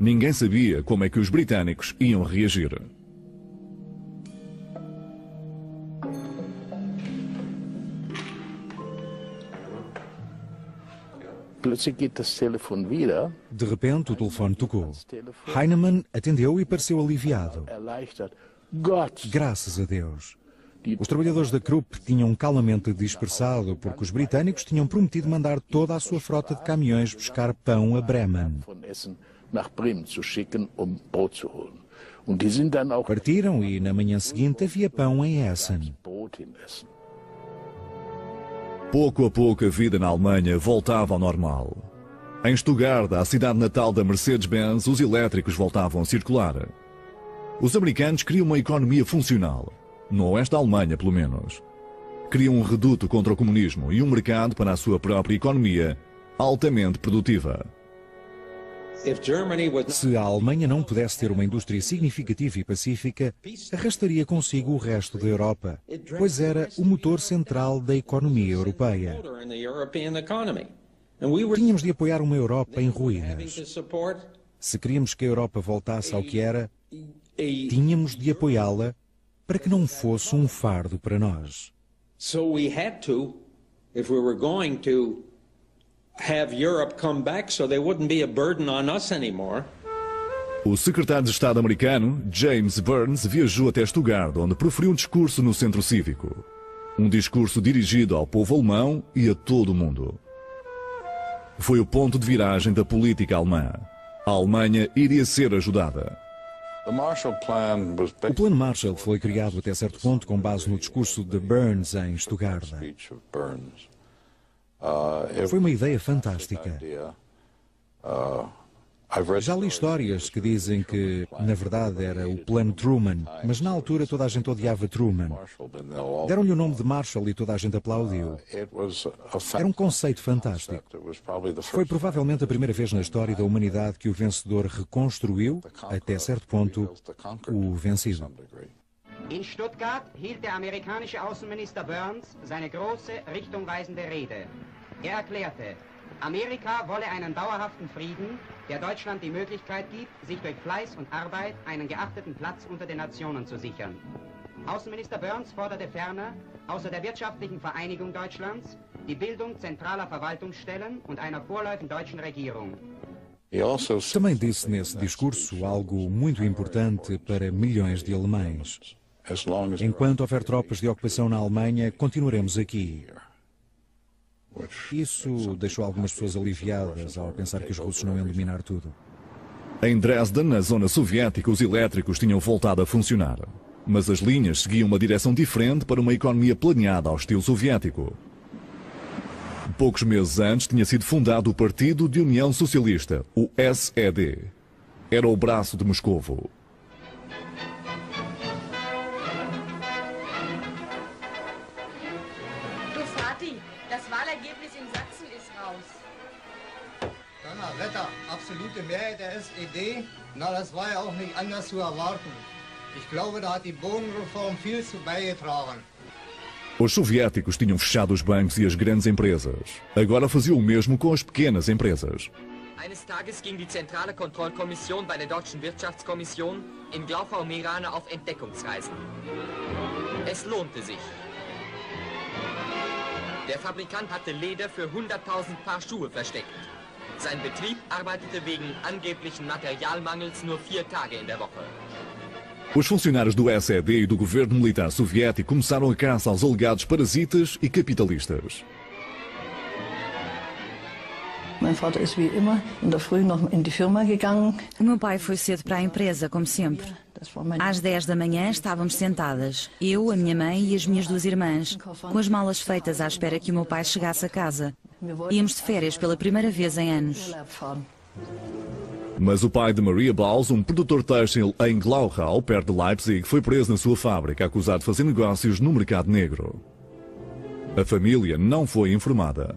Ninguém sabia como é que os britânicos iam reagir. De repente, o telefone tocou. Heinemann atendeu e pareceu aliviado. Graças a Deus. Os trabalhadores da Krupp tinham calmamente dispersado porque os britânicos tinham prometido mandar toda a sua frota de caminhões buscar pão a Bremen. Partiram e na manhã seguinte havia pão em Essen. Pouco a pouco a vida na Alemanha voltava ao normal. Em Stuttgart, a cidade natal da Mercedes-Benz, os elétricos voltavam a circular. Os americanos queriam uma economia funcional. No oeste da Alemanha, pelo menos. Queriam um reduto contra o comunismo e um mercado para a sua própria economia altamente produtiva. Se a Alemanha não pudesse ter uma indústria significativa e pacífica, arrastaria consigo o resto da Europa, pois era o motor central da economia europeia. Tínhamos de apoiar uma Europa em ruínas. Se queríamos que a Europa voltasse ao que era, tínhamos de apoiá-la para que não fosse um fardo para nós. So we had to, if we were going to have Europe come back so they wouldn't be a burden on us anymore. O secretário de Estado americano, James Burns, viajou até Stuttgart, onde proferiu um discurso no Centro Cívico. Um discurso dirigido ao povo alemão e a todo o mundo. Foi o ponto de viragem da política alemã. A Alemanha iria ser ajudada. O Plano Marshall foi criado até certo ponto com base no discurso de Burns em Stuttgart. Foi uma ideia fantástica. Já li histórias que dizem que, na verdade, era o Plano Truman, mas na altura toda a gente odiava Truman. Deram-lhe o nome de Marshall e toda a gente aplaudiu. Era um conceito fantástico. Foi provavelmente a primeira vez na história da humanidade que o vencedor reconstruiu, até certo ponto, o vencido. In Stuttgart hielt der amerikanische Außenminister Burns seine große, richtungweisende Rede. Erklärte, Amerika wolle einen dauerhaften Frieden, der Deutschland die Möglichkeit gibt, sich durch Fleiß und Arbeit einen geachteten Platz unter den Nationen zu sichern. Außenminister Burns forderte ferner, außer der wirtschaftlichen Vereinigung Deutschlands, die Bildung zentraler Verwaltungsstellen und einer vorläufigen deutschen Regierung. Também disse nesse discurso algo muito importante para milhões de alemães. Enquanto houver tropas de ocupação na Alemanha, continuaremos aqui. Isso deixou algumas pessoas aliviadas ao pensar que os russos não iam dominar tudo. Em Dresden, na zona soviética, os elétricos tinham voltado a funcionar. Mas as linhas seguiam uma direção diferente para uma economia planeada ao estilo soviético. Poucos meses antes tinha sido fundado o Partido de União Socialista, o SED. Era o braço de Moscovo. Du Vati, das Wahlergebnis in Sachsen ist raus. Donnerwetter, absolute Mehrheit der SED? Na, das war ja auch nicht anders zu erwarten. Ich glaube, da hat die Bodenreform viel zu beigetragen. Os soviéticos tinham fechado os bancos e as grandes empresas. Agora faziam o mesmo com as pequenas empresas. Eines Tages ging die Zentrale Kontrollkommission bei der Deutschen Wirtschaftskommission in Glauchau-Meerane auf Entdeckungsreisen. Es lohnte sich. Der Fabrikant hatte Leder für 100.000 Paar Schuhe versteckt. Sein Betrieb arbeitete wegen angeblichen Materialmangels nur 4 Tage in der Woche. Os funcionários do SED e do governo militar soviético começaram a caça aos alegados parasitas e capitalistas. O meu pai foi cedo para a empresa, como sempre. Às 10 da manhã estávamos sentadas, eu, a minha mãe e as minhas 2 irmãs, com as malas feitas à espera que o meu pai chegasse a casa. Íamos de férias pela primeira vez em anos. Mas o pai de Maria Balz, um produtor têxtil em Glauchau, perto de Leipzig, foi preso na sua fábrica, acusado de fazer negócios no mercado negro. A família não foi informada.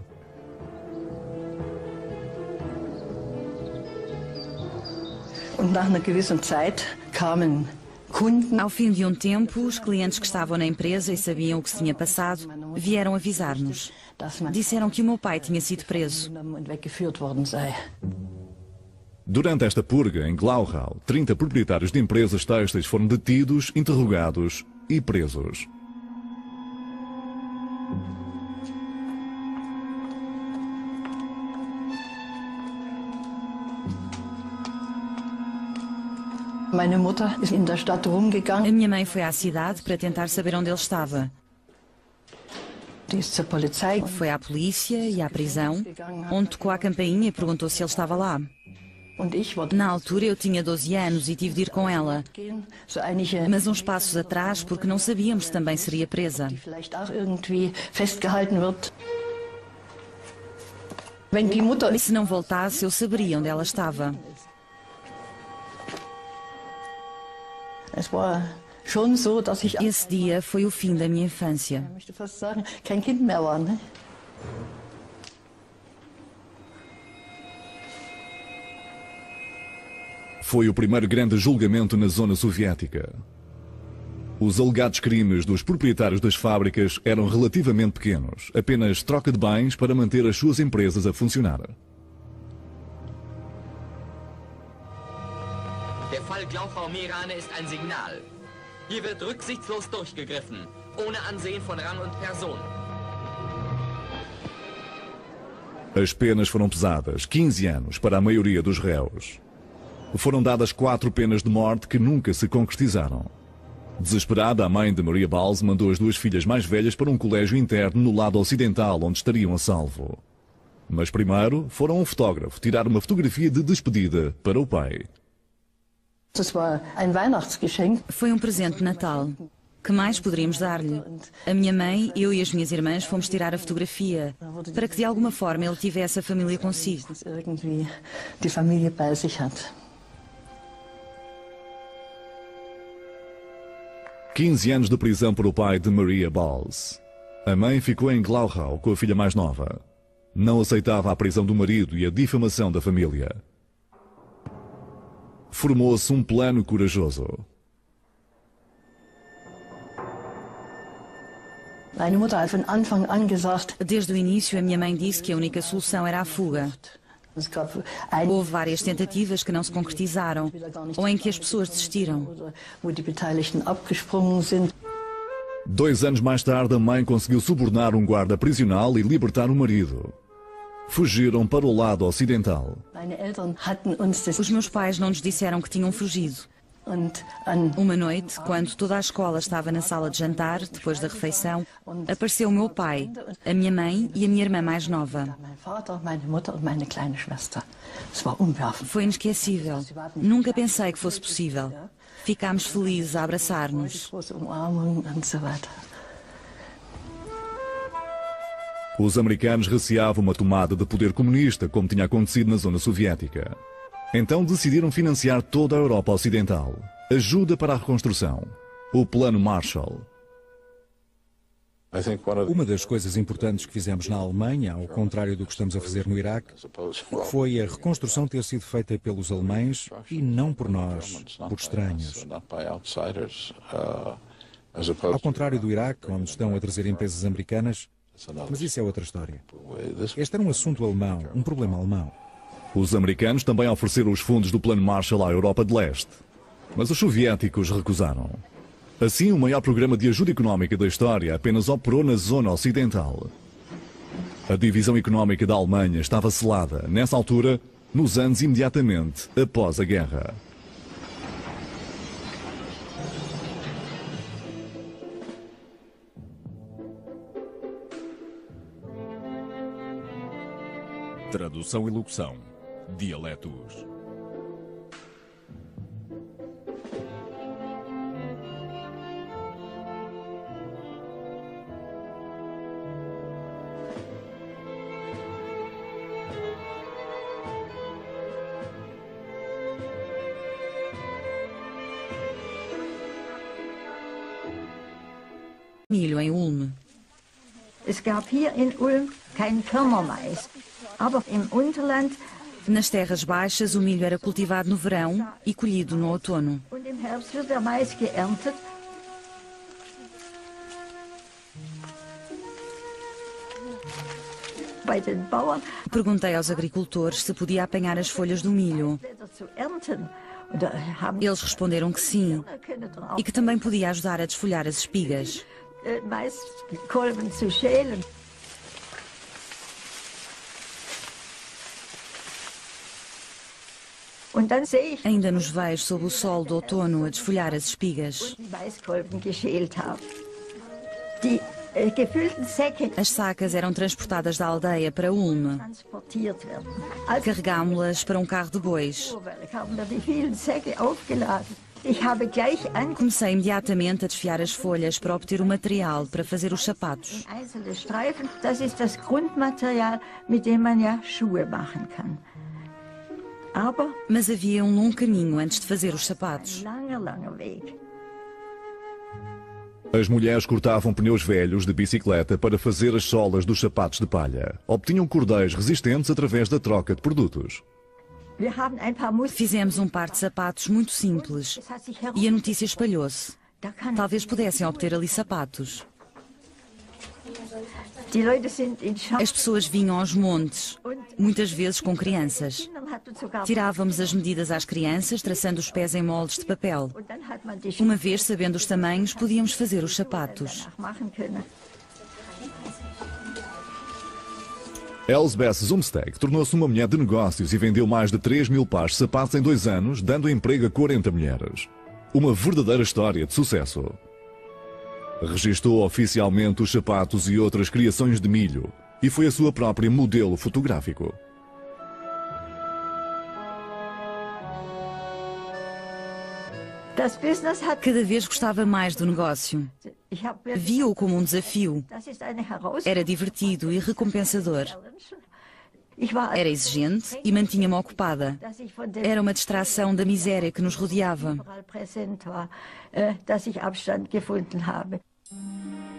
Ao fim de um tempo, os clientes que estavam na empresa e sabiam o que se tinha passado, vieram avisar-nos. Disseram que o meu pai tinha sido preso. Durante esta purga, em Glauchau, 30 proprietários de empresas têxteis foram detidos, interrogados e presos. A minha mãe foi à cidade para tentar saber onde ele estava. Foi à polícia e à prisão, onde tocou a campainha e perguntou se ele estava lá. Na altura eu tinha 12 anos e tive de ir com ela, mas uns passos atrás porque não sabíamos se também seria presa. E se não voltasse, eu saberia onde ela estava. Esse dia foi o fim da minha infância. Foi o primeiro grande julgamento na zona soviética. Os alegados crimes dos proprietários das fábricas eram relativamente pequenos, apenas troca de bens para manter as suas empresas a funcionar. Der Fall Glauchau-Meerane ist ein Signal. Hier wird rücksichtslos durchgegriffen, ohne Ansehen von Rang und Person. As penas foram pesadas, 15 anos para a maioria dos réus. Foram dadas 4 penas de morte que nunca se concretizaram. Desesperada, a mãe de Maria Balz mandou as 2 filhas mais velhas para um colégio interno no lado ocidental, onde estariam a salvo. Mas primeiro foram a um fotógrafo tirar uma fotografia de despedida para o pai. Foi um presente de Natal. Que mais poderíamos dar-lhe? A minha mãe, eu e as minhas irmãs fomos tirar a fotografia, para que de alguma forma ele tivesse a família consigo. 15 anos de prisão para o pai de Maria Balz. A mãe ficou em Glauchau com a filha mais nova. Não aceitava a prisão do marido e a difamação da família. Formou-se um plano corajoso. Desde o início, a minha mãe disse que a única solução era a fuga. Houve várias tentativas que não se concretizaram, ou em que as pessoas desistiram. 2 anos mais tarde, a mãe conseguiu subornar um guarda prisional e libertar o marido. Fugiram para o lado ocidental. Os meus pais não nos disseram que tinham fugido. Uma noite, quando toda a escola estava na sala de jantar, depois da refeição, apareceu o meu pai, a minha mãe e a minha irmã mais nova. Foi inesquecível. Nunca pensei que fosse possível. Ficámos felizes a abraçar-nos. Os americanos receavam uma tomada de poder comunista, como tinha acontecido na zona soviética. Então decidiram financiar toda a Europa Ocidental. Ajuda para a reconstrução. O Plano Marshall. Uma das coisas importantes que fizemos na Alemanha, ao contrário do que estamos a fazer no Iraque, foi a reconstrução ter sido feita pelos alemães e não por nós, por estranhos. Ao contrário do Iraque, onde estão a trazer empresas americanas, mas isso é outra história. Este era um assunto alemão, um problema alemão. Os americanos também ofereceram os fundos do Plano Marshall à Europa de Leste, mas os soviéticos recusaram. Assim, o maior programa de ajuda económica da história apenas operou na zona ocidental. A divisão económica da Alemanha estava selada, nessa altura, nos anos imediatamente após a guerra. Tradução e locução. Dialetos. Milho em Ulm. Es gab hier in Ulm kein Firmermais, aber im Unterland. Nas terras baixas, o milho era cultivado no verão e colhido no outono. Und im Herbst wird der Mais geerntet. Bei den Bauern. Perguntei aos agricultores se podia apanhar as folhas do milho. Eles responderam que sim e que também podia ajudar a desfolhar as espigas. Maiskolben zu schälen. Ainda nos vejo sob o sol do outono a desfolhar as espigas. As sacas eram transportadas da aldeia para Ulm. Carregámo-las para um carro de bois. Comecei imediatamente a desfiar as folhas para obter o material para fazer os sapatos. Mas havia um longo caminho antes de fazer os sapatos. As mulheres cortavam pneus velhos de bicicleta para fazer as solas dos sapatos de palha. Obtinham cordéis resistentes através da troca de produtos. Fizemos um par de sapatos muito simples e a notícia espalhou-se. Talvez pudessem obter ali sapatos. As pessoas vinham aos montes, muitas vezes com crianças. Tirávamos as medidas às crianças, traçando os pés em moldes de papel. Uma vez sabendo os tamanhos, podíamos fazer os sapatos. Elsbeth Zumsteg tornou-se uma mulher de negócios e vendeu mais de 3.000 pares de sapatos em 2 anos, dando emprego a 40 mulheres. Uma verdadeira história de sucesso. Registou oficialmente os sapatos e outras criações de milho e foi a sua própria modelo fotográfico. Cada vez gostava mais do negócio. Via-o como um desafio. Era divertido e recompensador. Era exigente e mantinha-me ocupada. Era uma distração da miséria que nos rodeava.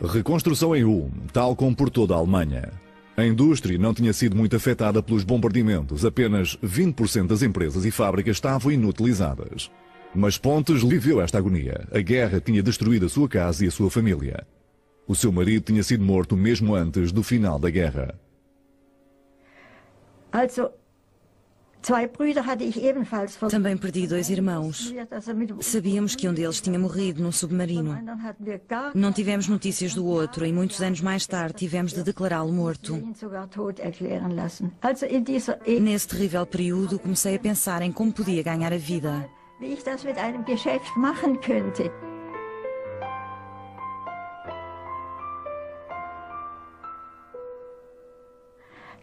Reconstrução em Ulm, tal como por toda a Alemanha. A indústria não tinha sido muito afetada pelos bombardeamentos. Apenas 20% das empresas e fábricas estavam inutilizadas. Mas Pontes viveu esta agonia. A guerra tinha destruído a sua casa e a sua família. O seu marido tinha sido morto mesmo antes do final da guerra. Também perdi 2 irmãos. Sabíamos que um deles tinha morrido num submarino. Não tivemos notícias do outro e muitos anos mais tarde tivemos de declará-lo morto. Nesse terrível período comecei a pensar em como podia ganhar a vida. wie ich das mit einem Geschäft machen könnte.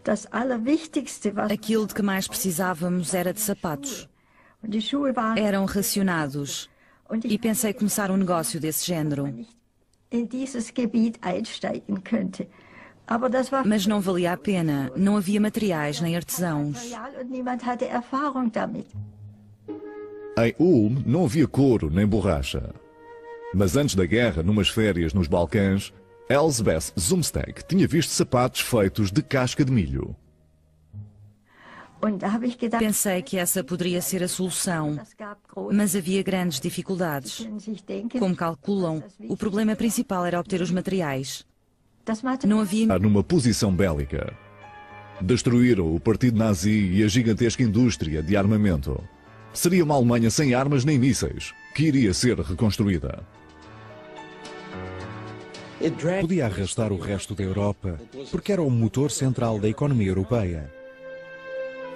Das Allerwichtigste, was Aquilo de que mais precisávamos era de sapatos. Eram racionados. E pensei começar um negócio desse género. in dieses Gebiet einsteigen könnte. Aber das war Mas não valia a pena. Não havia materiais nem artesãos. Material und niemand hatte Erfahrung damit. Em Ulm não havia couro nem borracha. Mas antes da guerra, numas férias nos Balcãs, Elsbeth Zumsteg tinha visto sapatos feitos de casca de milho. Pensei que essa poderia ser a solução, mas havia grandes dificuldades. Como calculam, o problema principal era obter os materiais. Não havia... Numa posição bélica. Destruíram o partido nazi e a gigantesca indústria de armamento. Seria uma Alemanha sem armas nem mísseis, que iria ser reconstruída. Podia arrastar o resto da Europa, porque era o motor central da economia europeia.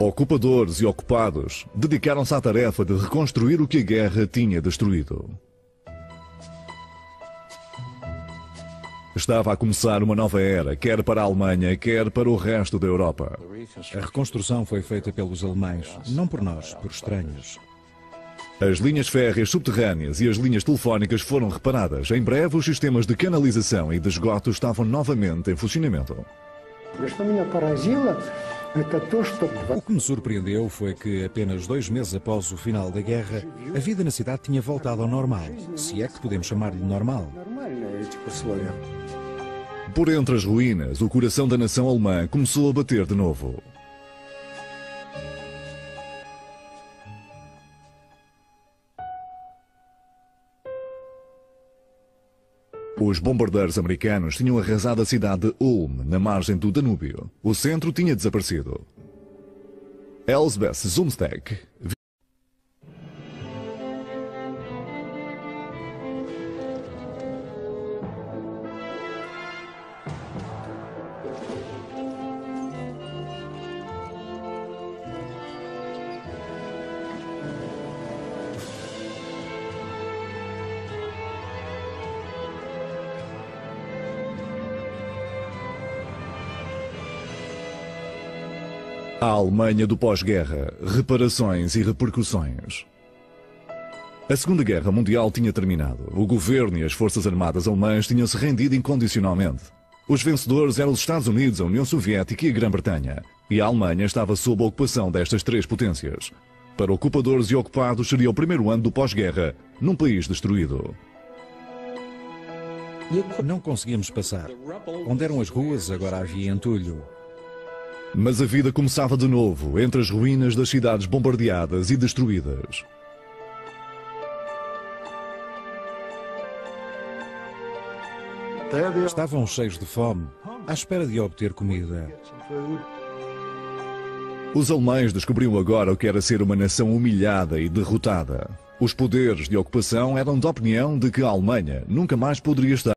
Ocupadores e ocupados dedicaram-se à tarefa de reconstruir o que a guerra tinha destruído. Estava a começar uma nova era, quer para a Alemanha, quer para o resto da Europa. A reconstrução foi feita pelos alemães, não por nós, por estranhos. As linhas férreas subterrâneas e as linhas telefónicas foram reparadas. Em breve, os sistemas de canalização e de esgoto estavam novamente em funcionamento. O que me surpreendeu foi que, apenas 2 meses após o final da guerra, a vida na cidade tinha voltado ao normal, se é que podemos chamar-lhe normal. Por entre as ruínas, o coração da nação alemã começou a bater de novo. Os bombardeiros americanos tinham arrasado a cidade de Ulm, na margem do Danúbio. O centro tinha desaparecido. Elsbeth Zumsteg a Alemanha do pós-guerra, reparações e repercussões. A Segunda Guerra Mundial tinha terminado. O governo e as forças armadas alemãs tinham-se rendido incondicionalmente. Os vencedores eram os Estados Unidos, a União Soviética e a Grã-Bretanha. E a Alemanha estava sob a ocupação destas 3 potências. Para ocupadores e ocupados seria o primeiro ano do pós-guerra, num país destruído. Não conseguíamos passar. Onde eram as ruas, agora havia entulho. Mas a vida começava de novo, entre as ruínas das cidades bombardeadas e destruídas. Estavam cheios de fome, à espera de obter comida. Os alemães descobriam agora o que era ser uma nação humilhada e derrotada. Os poderes de ocupação eram da opinião de que a Alemanha nunca mais poderia estar